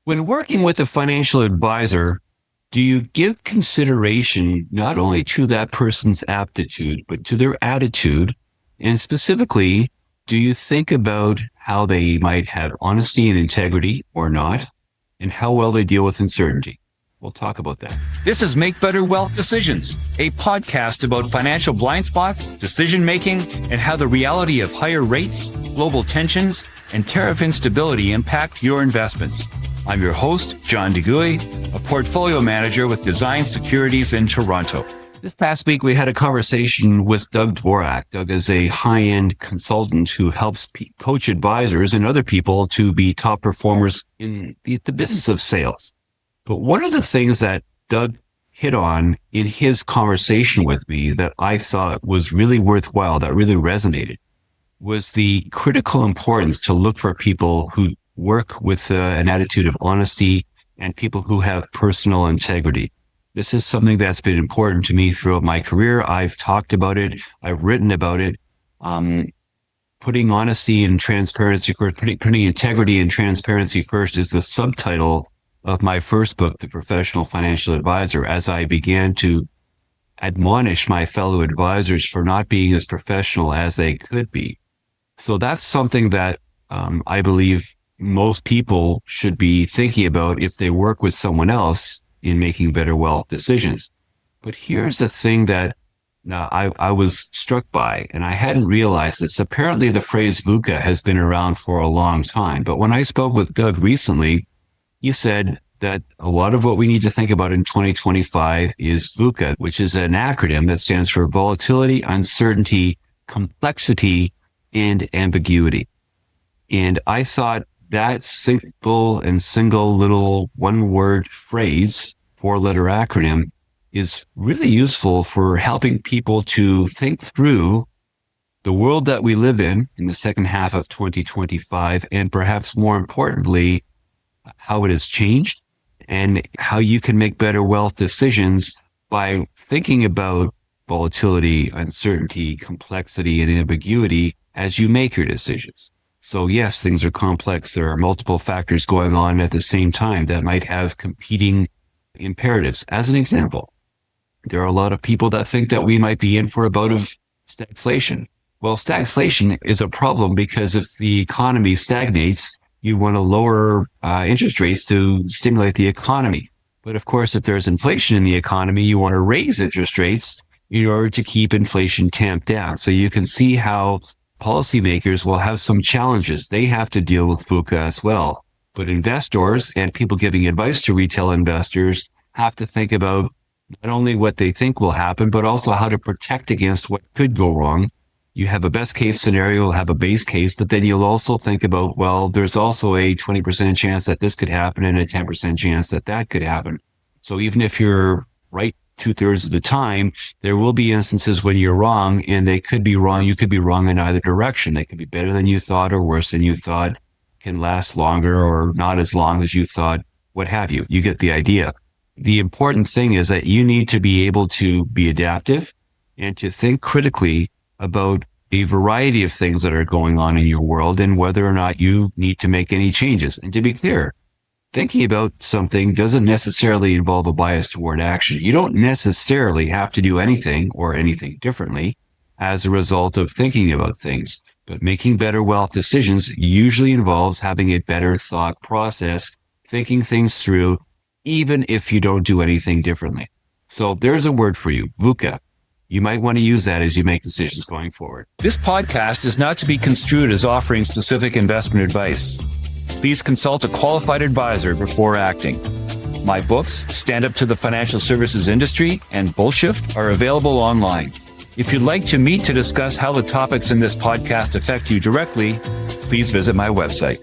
When working with a financial advisor, do you give consideration not only to that person's aptitude, but to their attitude? And specifically, do you think about how they might have honesty and integrity or not, and how well they deal with uncertainty? We'll talk about that. This is Make Better Wealth Decisions, a podcast about financial blind spots, decision-making, and how the reality of higher rates, global tensions, and tariff instability impact your investments. I'm your host, John DeGuy, a portfolio manager with Design Securities in Toronto. This past week, we had a conversation with Doug Dvorak. Doug is a high-end consultant who helps coach advisors and other people to be top performers in the business of sales. But one of the things that Doug hit on in his conversation with me that I thought was really worthwhile, that really resonated, was the critical importance to look for people who work with an attitude of honesty and people who have personal integrity. This is something that's been important to me throughout my career. I've talked about it. I've written about it. Putting honesty and transparency first, putting integrity and transparency first is the subtitle of my first book, The Professional Financial Advisor, as I began to admonish my fellow advisors for not being as professional as they could be. So that's something that I believe most people should be thinking about if they work with someone else in making better wealth decisions. But here's the thing that I was struck by, and I hadn't realized this. Apparently the phrase VUCA has been around for a long time. But when I spoke with Doug recently, he said that a lot of what we need to think about in 2025 is VUCA, which is an acronym that stands for volatility, uncertainty, complexity, and ambiguity. And I thought that simple and single little one-word phrase, four-letter acronym, is really useful for helping people to think through the world that we live in the second half of 2025, and perhaps more importantly, how it has changed and how you can make better wealth decisions by thinking about volatility, uncertainty, complexity, and ambiguity as you make your decisions. So yes, things are complex. There are multiple factors going on at the same time that might have competing imperatives. As an example, there are a lot of people that think that we might be in for a bout of stagflation. Well, stagflation is a problem because if the economy stagnates, you want to lower interest rates to stimulate the economy. But of course, if there's inflation in the economy, you want to raise interest rates in order to keep inflation tamped down. So you can see how policymakers will have some challenges. They have to deal with VUCA as well. But investors and people giving advice to retail investors have to think about not only what they think will happen, but also how to protect against what could go wrong. You have a best case scenario, you'll have a base case, but then you'll also think about, well, there's also a 20% chance that this could happen and a 10% chance that that could happen. So even if you're right 2/3 of the time, there will be instances when you're wrong, and they could be wrong. You could be wrong in either direction. They could be better than you thought or worse than you thought, can last longer or not as long as you thought, what have you. You get the idea. The important thing is that you need to be able to be adaptive and to think critically about a variety of things that are going on in your world and whether or not you need to make any changes. And to be clear, thinking about something doesn't necessarily involve a bias toward action. You don't necessarily have to do anything or anything differently as a result of thinking about things. But making better wealth decisions usually involves having a better thought process, thinking things through, even if you don't do anything differently. So there's a word for you, VUCA. You might want to use that as you make decisions going forward. This podcast is not to be construed as offering specific investment advice. Please consult a qualified advisor before acting. My books, Stand Up to the Financial Services Industry and Bullshift, are available online. If you'd like to meet to discuss how the topics in this podcast affect you directly, please visit my website.